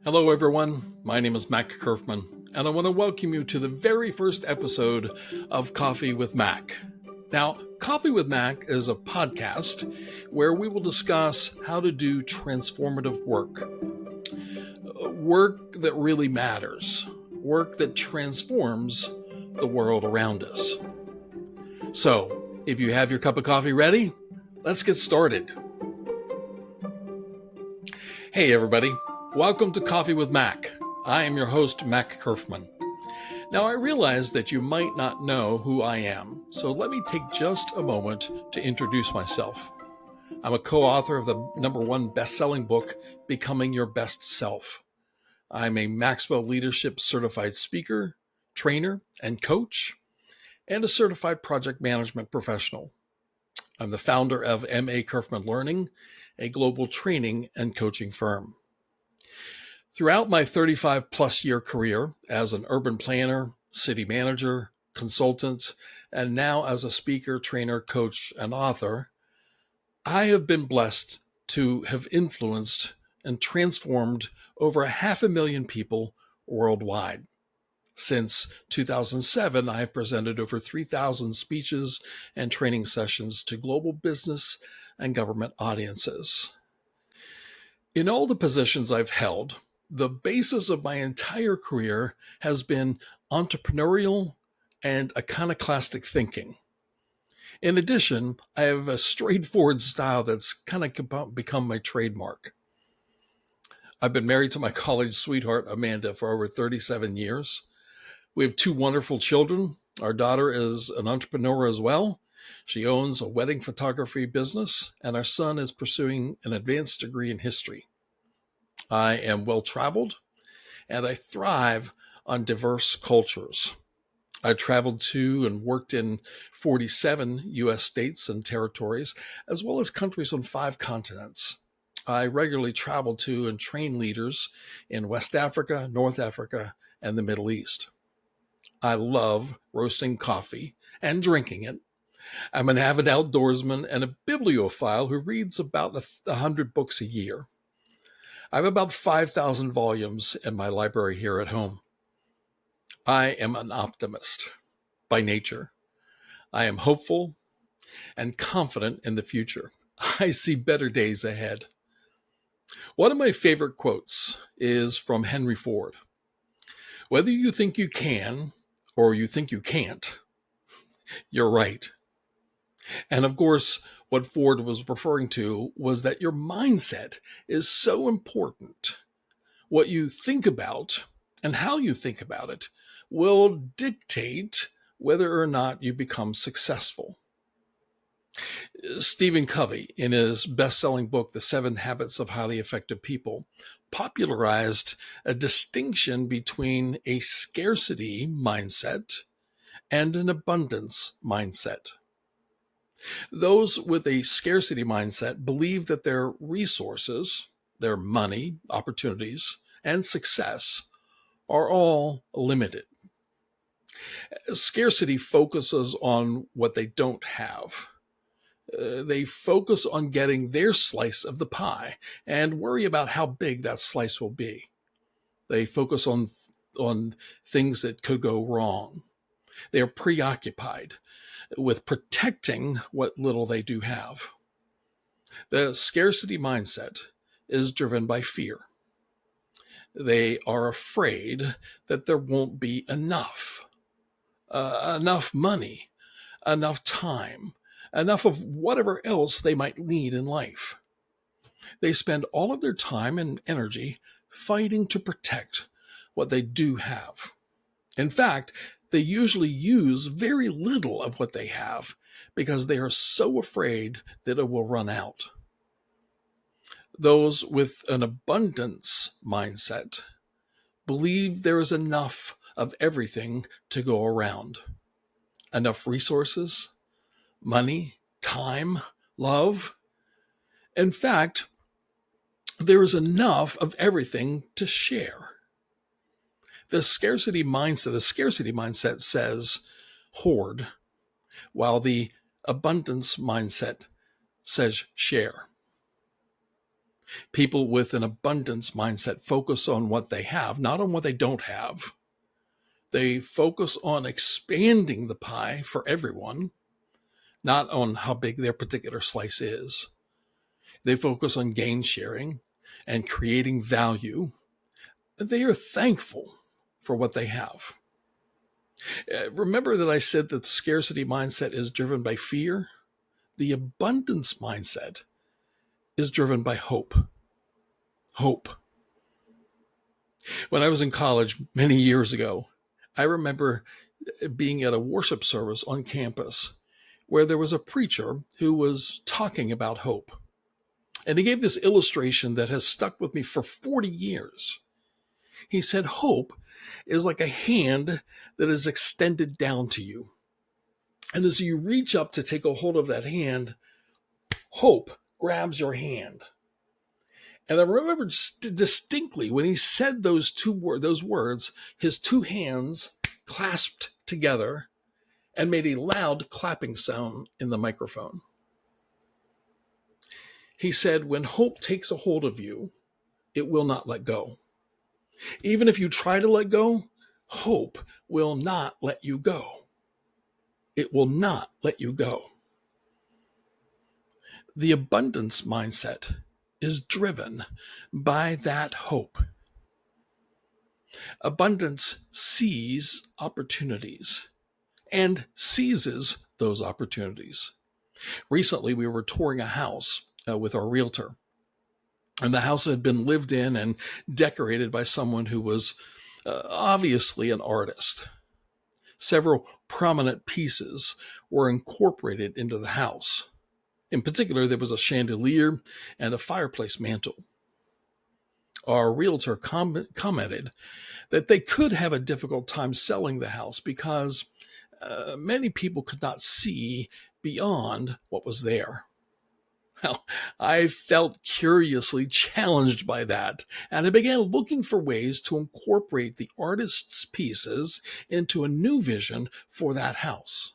Hello, everyone. My name is Mac Kerfman, and I want to welcome you to the very first episode of Coffee with Mac. Now, Coffee with Mac is a podcast where we will discuss how to do transformative work that really matters, work that transforms the world around us. So, if you have your cup of coffee ready, let's get started. Hey, everybody. Welcome to Coffee with Mac. I am your host, Mac Kerfman. Now, I realize that you might not know who I am, so let me take just a moment to introduce myself. I'm a co-author of the #1 best-selling book, Becoming Your Best Self. I'm a Maxwell Leadership Certified Speaker, Trainer, and Coach, and a Certified Project Management Professional. I'm the founder of M.A. Kerfman Learning, a global training and coaching firm. Throughout my 35-plus year career as an urban planner, city manager, consultant, and now as a speaker, trainer, coach, and author, I have been blessed to have influenced and transformed over 500,000 people worldwide. Since 2007, I have presented over 3,000 speeches and training sessions to global business and government audiences. In all the positions I've held, the basis of my entire career has been entrepreneurial and iconoclastic thinking. In addition, I have a straightforward style that's kind of become my trademark. I've been married to my college sweetheart, Amanda, for over 37 years. We have 2 wonderful children. Our daughter is an entrepreneur as well. She owns a wedding photography business, and our son is pursuing an advanced degree in history. I am well-traveled, and I thrive on diverse cultures. I traveled to and worked in 47 U.S. states and territories, as well as countries on 5 continents. I regularly travel to and train leaders in West Africa, North Africa, and the Middle East. I love roasting coffee and drinking it. I'm an avid outdoorsman and a bibliophile who reads about 100 books a year. I have about 5,000 volumes in my library here at home. I am an optimist by nature. I am hopeful and confident in the future. I see better days ahead. One of my favorite quotes is from Henry Ford. Whether you think you can or you think you can't, you're right. And of course, what Ford was referring to was that your mindset is so important. What you think about and how you think about it will dictate whether or not you become successful. Stephen Covey, in his best-selling book, The 7 Habits of Highly Effective People, popularized a distinction between a scarcity mindset and an abundance mindset. Those with a scarcity mindset believe that their resources, their money, opportunities, and success are all limited. Scarcity focuses on what they don't have. They focus on getting their slice of the pie and worry about how big that slice will be. They focus on things that could go wrong. They are preoccupied with protecting what little they do have. The scarcity mindset is driven by fear. They are afraid that there won't be enough money, enough time, enough of whatever else they might need in life. They spend all of their time and energy fighting to protect what they do have. In fact, they usually use very little of what they have because they are so afraid that it will run out. Those with an abundance mindset believe there is enough of everything to go around. Enough resources, money, time, love. In fact, there is enough of everything to share. The scarcity mindset says hoard, while the abundance mindset says share. People with an abundance mindset focus on what they have, not on what they don't have. They focus on expanding the pie for everyone, not on how big their particular slice is. They focus on gain sharing and creating value. They are thankful for what they have. Remember that I said that the scarcity mindset is driven by fear? The abundance mindset is driven by hope. Hope. When I was in college many years ago, I remember being at a worship service on campus where there was a preacher who was talking about hope. And he gave this illustration that has stuck with me for 40 years. He said, hope is like a hand that is extended down to you. And as you reach up to take a hold of that hand, hope grabs your hand. And I remember distinctly when he said those words, his two hands clasped together and made a loud clapping sound in the microphone. He said, when hope takes a hold of you, it will not let go. Even if you try to let go, hope will not let you go. It will not let you go. The abundance mindset is driven by that hope. Abundance sees opportunities and seizes those opportunities. Recently, we were touring a house with our realtor, and the house had been lived in and decorated by someone who was obviously an artist. Several prominent pieces were incorporated into the house. In particular, there was a chandelier and a fireplace mantle. Our realtor commented that they could have a difficult time selling the house because many people could not see beyond what was there. Well, I felt curiously challenged by that, and I began looking for ways to incorporate the artist's pieces into a new vision for that house.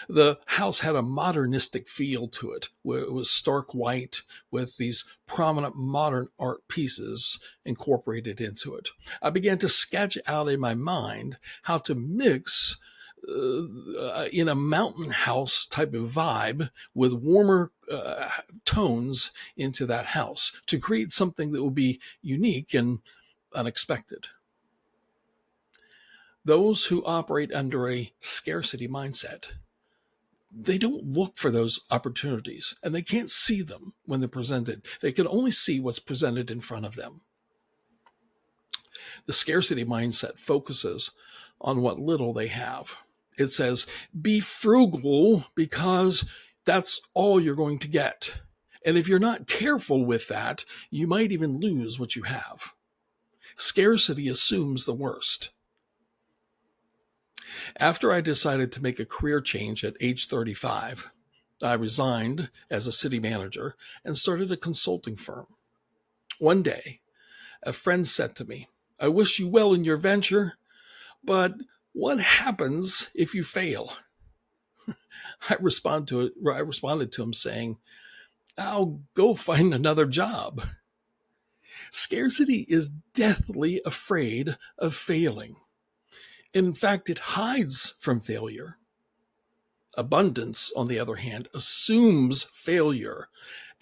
The house had a modernistic feel to it. It was stark white with these prominent modern art pieces incorporated into it. I began to sketch out in my mind how to mix in a mountain house type of vibe with warmer tones into that house to create something that would be unique and unexpected. Those who operate under a scarcity mindset, they don't look for those opportunities and they can't see them when they're presented. They can only see what's presented in front of them. The scarcity mindset focuses on what little they have. It says, be frugal because that's all you're going to get. And if you're not careful with that, you might even lose what you have. Scarcity assumes the worst. After I decided to make a career change at age 35, I resigned as a city manager and started a consulting firm. One day, a friend said to me, I wish you well in your venture, but what happens if you fail? I responded to him saying, I'll go find another job. Scarcity is deathly afraid of failing. In fact, it hides from failure. Abundance, on the other hand, assumes failure.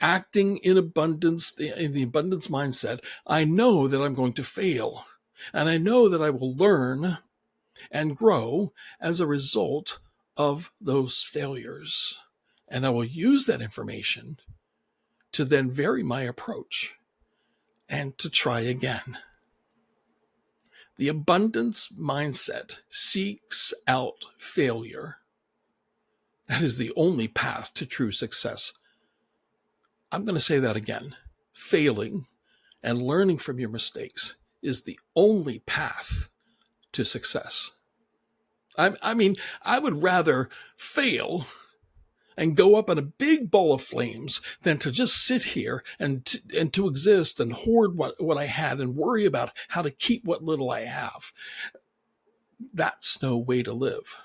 Acting in abundance, in the abundance mindset, I know that I'm going to fail, and I know that I will learn and grow as a result of those failures. And I will use that information to then vary my approach and to try again. The abundance mindset seeks out failure. That is the only path to true success. I'm going to say that again. Failing and learning from your mistakes is the only path to success. I mean, I would rather fail and go up in a big ball of flames than to just sit here and to exist and hoard what I had and worry about how to keep what little I have. That's no way to live.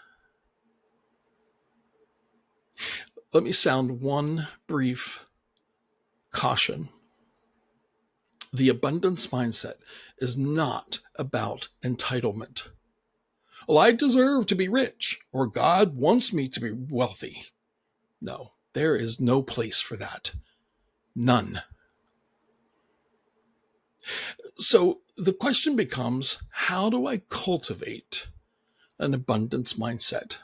Let me sound one brief caution. The abundance mindset is not about entitlement. Well, I deserve to be rich, or God wants me to be wealthy. No, there is no place for that. None. So the question becomes, how do I cultivate an abundance mindset?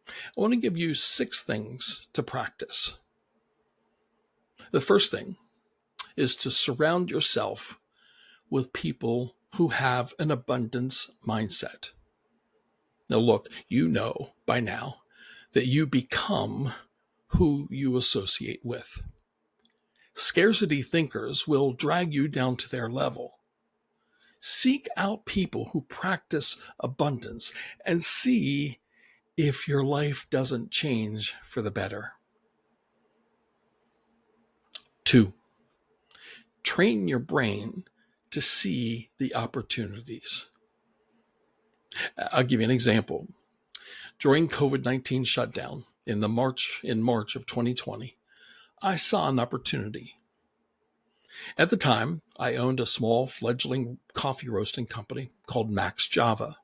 I want to give you 6 things to practice. The first thing is to surround yourself with people who have an abundance mindset. Now, look, you know by now that you become who you associate with. Scarcity thinkers will drag you down to their level. Seek out people who practice abundance and see if your life doesn't change for the better. 2, train your brain to see the opportunities. I'll give you an example. During COVID-19 shutdown in March of 2020, I saw an opportunity. At the time, I owned a small fledgling coffee roasting company called Max Java.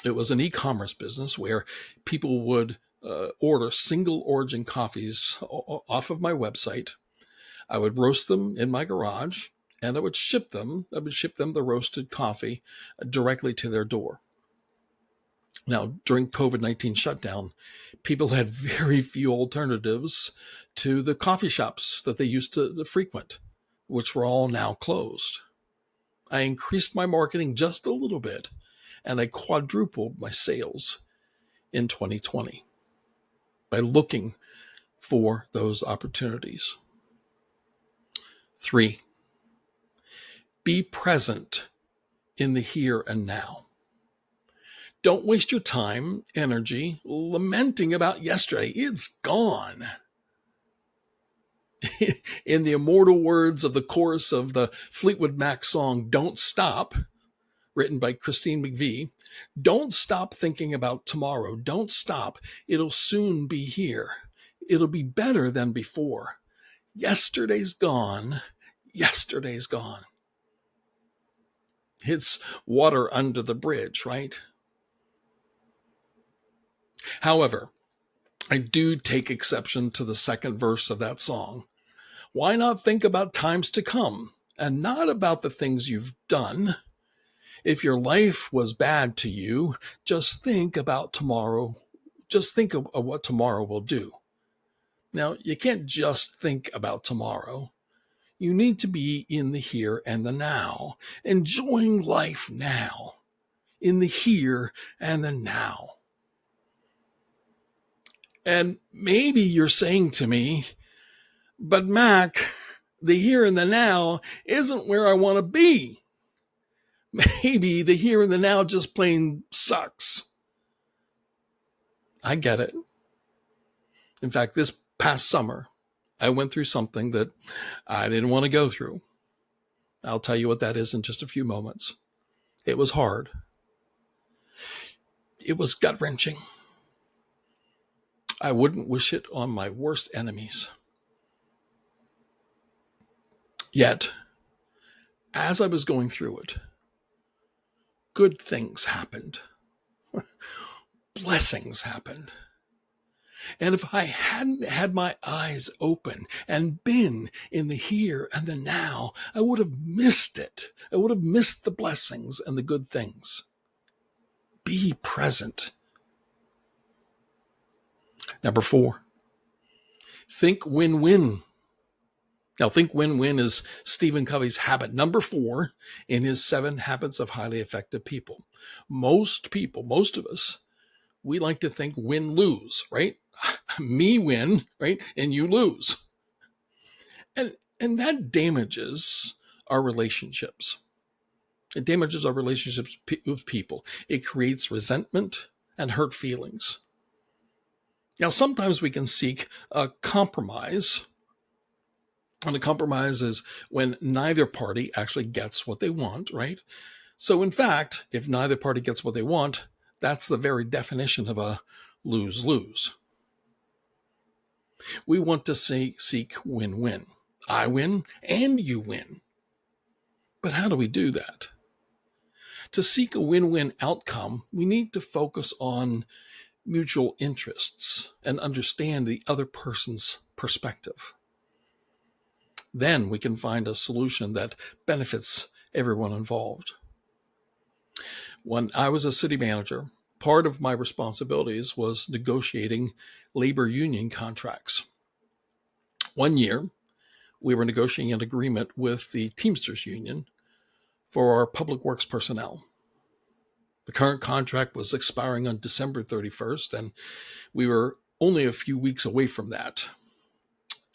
It was an e-commerce business where people would order single origin coffees off of my website. I would roast them in my garage, and I would ship them the roasted coffee directly to their door. Now, during COVID-19 shutdown, people had very few alternatives to the coffee shops that they used to frequent, which were all now closed. I increased my marketing just a little bit, and I quadrupled my sales in 2020 by looking for those opportunities. 3, be present in the here and now. Don't waste your time, energy, lamenting about yesterday. It's gone. In the immortal words of the chorus of the Fleetwood Mac song, Don't Stop, written by Christine McVie, don't stop thinking about tomorrow. Don't stop. It'll soon be here. It'll be better than before. Yesterday's gone. Yesterday's gone. It's water under the bridge, right? However, I do take exception to the second verse of that song. Why not think about times to come and not about the things you've done? If your life was bad to you, just think about tomorrow. Just think of what tomorrow will do. Now, you can't just think about tomorrow. You need to be in the here and the now, enjoying life now, in the here and the now. And maybe you're saying to me, but Mac, the here and the now isn't where I want to be. Maybe the here and the now just plain sucks. I get it. In fact, this past summer, I went through something that I didn't want to go through. I'll tell you what that is in just a few moments. It was hard. It was gut-wrenching. I wouldn't wish it on my worst enemies. Yet, as I was going through it, good things happened. Blessings happened. And if I hadn't had my eyes open and been in the here and the now, I would have missed it. I would have missed the blessings and the good things. Be present. Number 4, think win-win. Now, think win-win is Stephen Covey's habit number 4 in his 7 Habits of Highly Effective People. Most of us, we like to think win-lose, right? Me win, right? And you lose. And that damages our relationships. It damages our relationships with people. It creates resentment and hurt feelings. Now, sometimes we can seek a compromise. And the compromise is when neither party actually gets what they want, right? So in fact, if neither party gets what they want, that's the very definition of a lose-lose. We want to seek win-win. I win and you win. But how do we do that? To seek a win-win outcome, we need to focus on mutual interests and understand the other person's perspective. Then we can find a solution that benefits everyone involved. When I was a city manager, part of my responsibilities was negotiating labor union contracts. One year, we were negotiating an agreement with the Teamsters Union for our public works personnel. The current contract was expiring on December 31st, and we were only a few weeks away from that.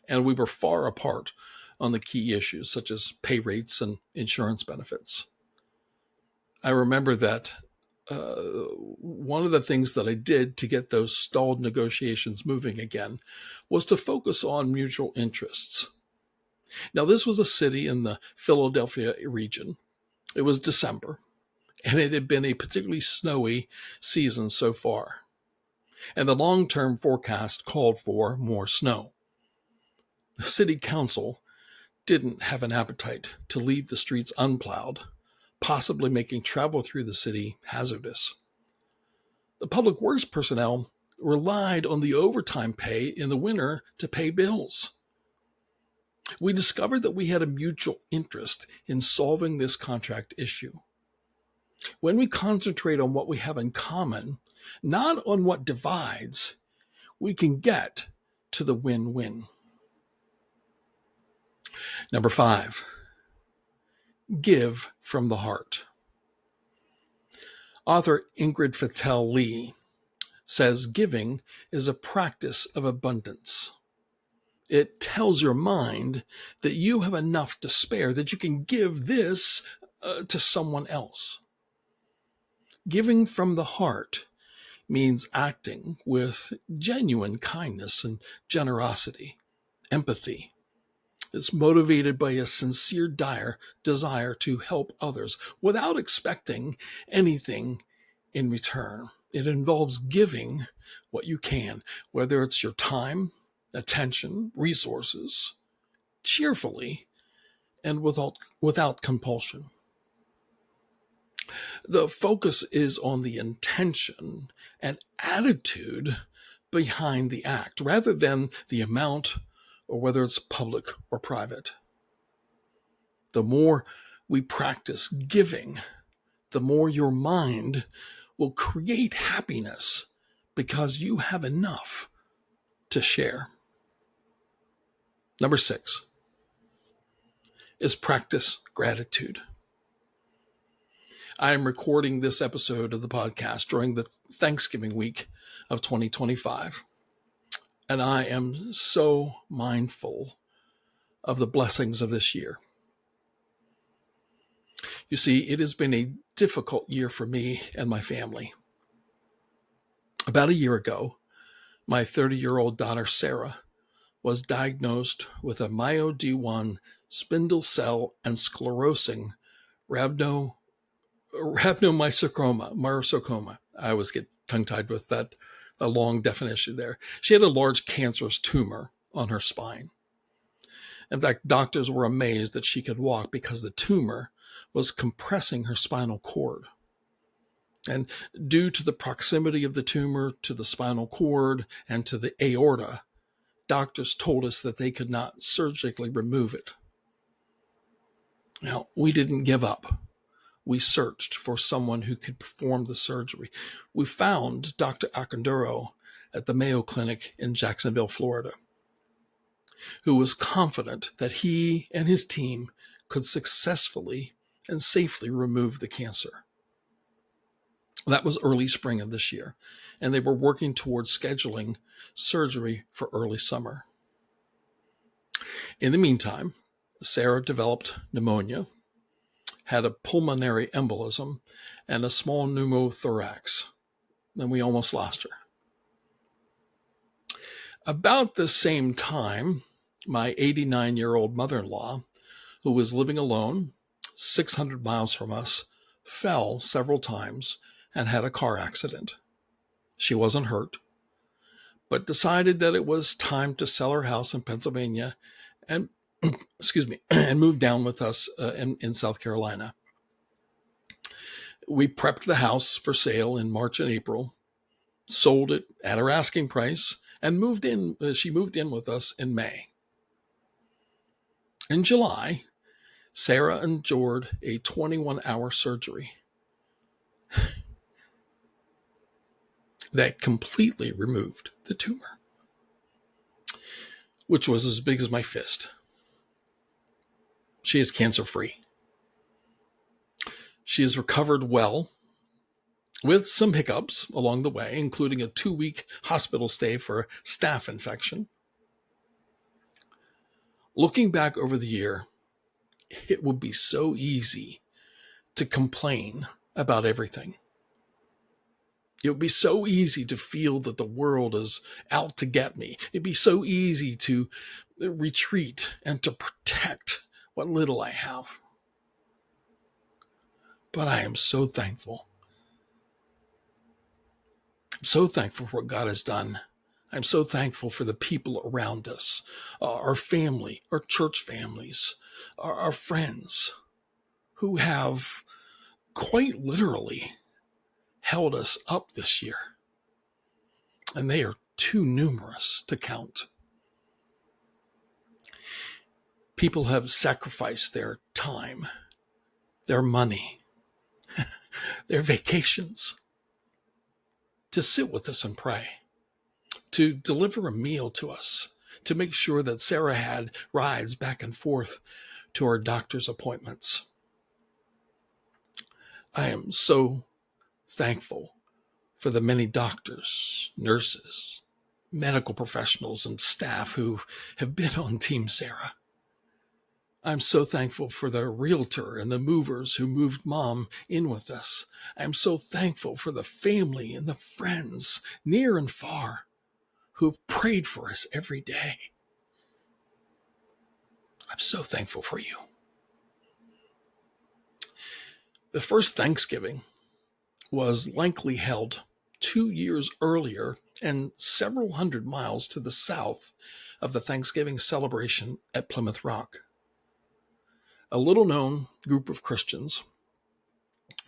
And we were far apart on the key issues, such as pay rates and insurance benefits. I remember that one of the things that I did to get those stalled negotiations moving again was to focus on mutual interests. Now, this was a city in the Philadelphia region. It was December, and it had been a particularly snowy season so far. And the long-term forecast called for more snow. The city council didn't have an appetite to leave the streets unplowed, possibly making travel through the city hazardous. The public works personnel relied on the overtime pay in the winter to pay bills. We discovered that we had a mutual interest in solving this contract issue. When we concentrate on what we have in common, not on what divides, we can get to the win-win. Number 5, give from the heart. Author Ingrid Fattel Lee says giving is a practice of abundance. It tells your mind that you have enough to spare, that you can give this to someone else. Giving from the heart means acting with genuine kindness and generosity, empathy. It's motivated by a sincere desire to help others without expecting anything in return. It involves giving what you can, whether it's your time, attention, resources, cheerfully, and without compulsion. The focus is on the intention and attitude behind the act, rather than the amount or whether it's public or private. The more we practice giving, the more your mind will create happiness because you have enough to share. Number 6 is practice gratitude. I am recording this episode of the podcast during the Thanksgiving week of 2025. And I am so mindful of the blessings of this year. You see, it has been a difficult year for me and my family. About a year ago, my 30-year-old daughter, Sarah, was diagnosed with a MyoD1 spindle cell and sclerosing rhabdomyosarcoma. I always get tongue-tied with that, a long definition there. She had a large cancerous tumor on her spine. In fact, doctors were amazed that she could walk because the tumor was compressing her spinal cord. And due to the proximity of the tumor to the spinal cord and to the aorta, doctors told us that they could not surgically remove it. Now, we didn't give up. We searched for someone who could perform the surgery. We found Dr. Aconduro at the Mayo Clinic in Jacksonville, Florida, who was confident that he and his team could successfully and safely remove the cancer. That was early spring of this year, and they were working towards scheduling surgery for early summer. In the meantime, Sarah developed pneumonia, had a pulmonary embolism, and a small pneumothorax. Then we almost lost her. About the same time, my 89-year-old mother-in-law, who was living alone 600 miles from us, fell several times and had a car accident. She wasn't hurt, but decided that it was time to sell her house in Pennsylvania and excuse me, and moved down with us in South Carolina. We prepped the house for sale in March and April, sold it at her asking price, and moved in. She moved in with us in May. In July, Sarah endured a 21-hour surgery that completely removed the tumor, which was as big as my fist. She is cancer-free. She has recovered well, with some hiccups along the way, including a 2-week hospital stay for a staph infection. Looking back over the year, it would be so easy to complain about everything. It would be so easy to feel that the world is out to get me. It'd be so easy to retreat and to protect what little I have. But I am so thankful. I'm so thankful for what God has done. I'm so thankful for the people around us, our family, our church families, our friends who have quite literally held us up this year. And they are too numerous to count. People have sacrificed their time, their money, their vacations to sit with us and pray, to deliver a meal to us, to make sure that Sarah had rides back and forth to our doctor's appointments. I am so thankful for the many doctors, nurses, medical professionals, and staff who have been on Team Sarah. I'm so thankful for the realtor and the movers who moved Mom in with us. I'm so thankful for the family and the friends, near and far, who've prayed for us every day. I'm so thankful for you. The first Thanksgiving was likely held 2 years earlier and several hundred miles to the south of the Thanksgiving celebration at Plymouth Rock. A little-known group of Christians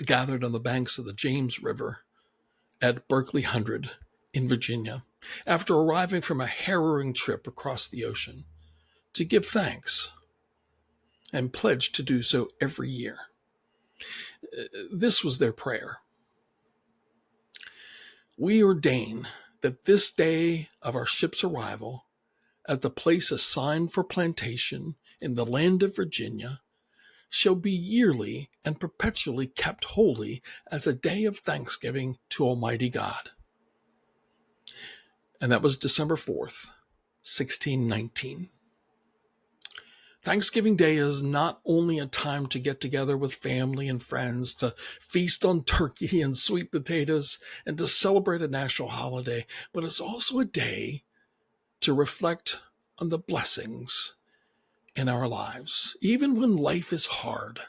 gathered on the banks of the James River at Berkeley Hundred in Virginia after arriving from a harrowing trip across the ocean to give thanks and pledged to do so every year. This was their prayer. We ordain that this day of our ship's arrival at the place assigned for plantation in the land of Virginia shall be yearly and perpetually kept holy as a day of thanksgiving to Almighty God. And that was December 4th, 1619. Thanksgiving Day is not only a time to get together with family and friends, to feast on turkey and sweet potatoes, and to celebrate a national holiday, but it's also a day to reflect on the blessings in our lives, even when life is hard.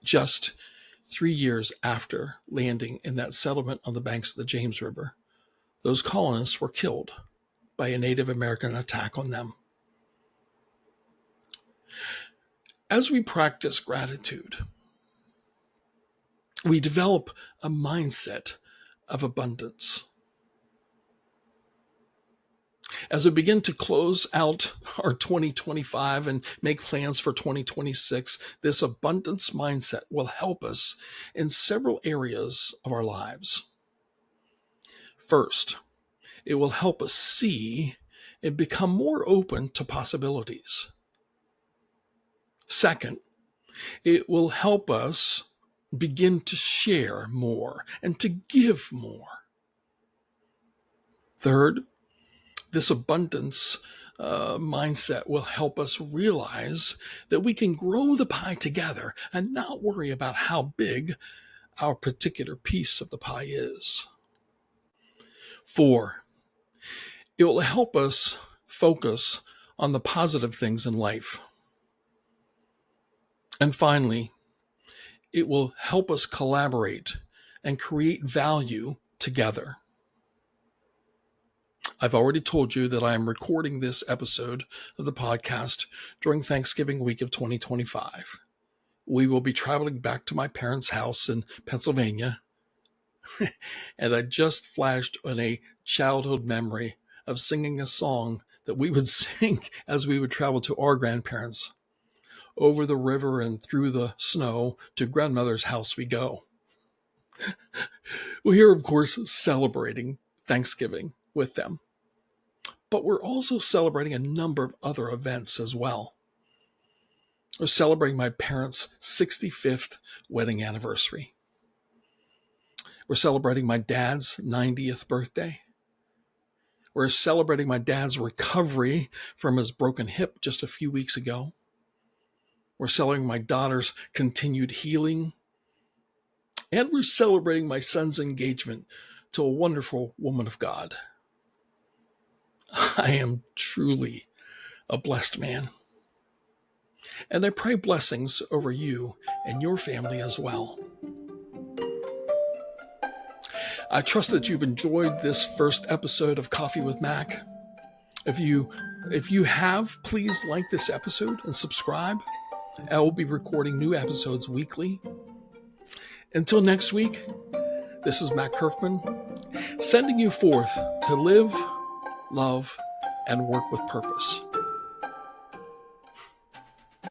Just 3 years after landing in that settlement on the banks of the James River, those colonists were killed by a Native American attack on them. As we practice gratitude, we develop a mindset of abundance. As we begin to close out our 2025 and make plans for 2026, this abundance mindset will help us in several areas of our lives. First, it will help us see and become more open to possibilities. Second, it will help us begin to share more and to give more. Third, this abundance mindset will help us realize that we can grow the pie together and not worry about how big our particular piece of the pie is. 4, it will help us focus on the positive things in life. And finally, it will help us collaborate and create value together. I've already told you that I am recording this episode of the podcast during Thanksgiving week of 2025. We will be traveling back to my parents' house in Pennsylvania, and I just flashed on a childhood memory of singing a song that we would sing as we would travel to our grandparents. Over the river and through the snow to grandmother's house we go. We're here, of course, celebrating Thanksgiving with them. But we're also celebrating a number of other events as well. We're celebrating my parents' 65th wedding anniversary. We're celebrating my dad's 90th birthday. We're celebrating my dad's recovery from his broken hip just a few weeks ago. We're celebrating my daughter's continued healing. And we're celebrating my son's engagement to a wonderful woman of God. I am truly a blessed man. And I pray blessings over you and your family as well. I trust that you've enjoyed this first episode of Coffee with Mac. If you have, please like this episode and subscribe. I will be recording new episodes weekly. Until next week, this is Mac Kerfman, sending you forth to live, love, and work with purpose.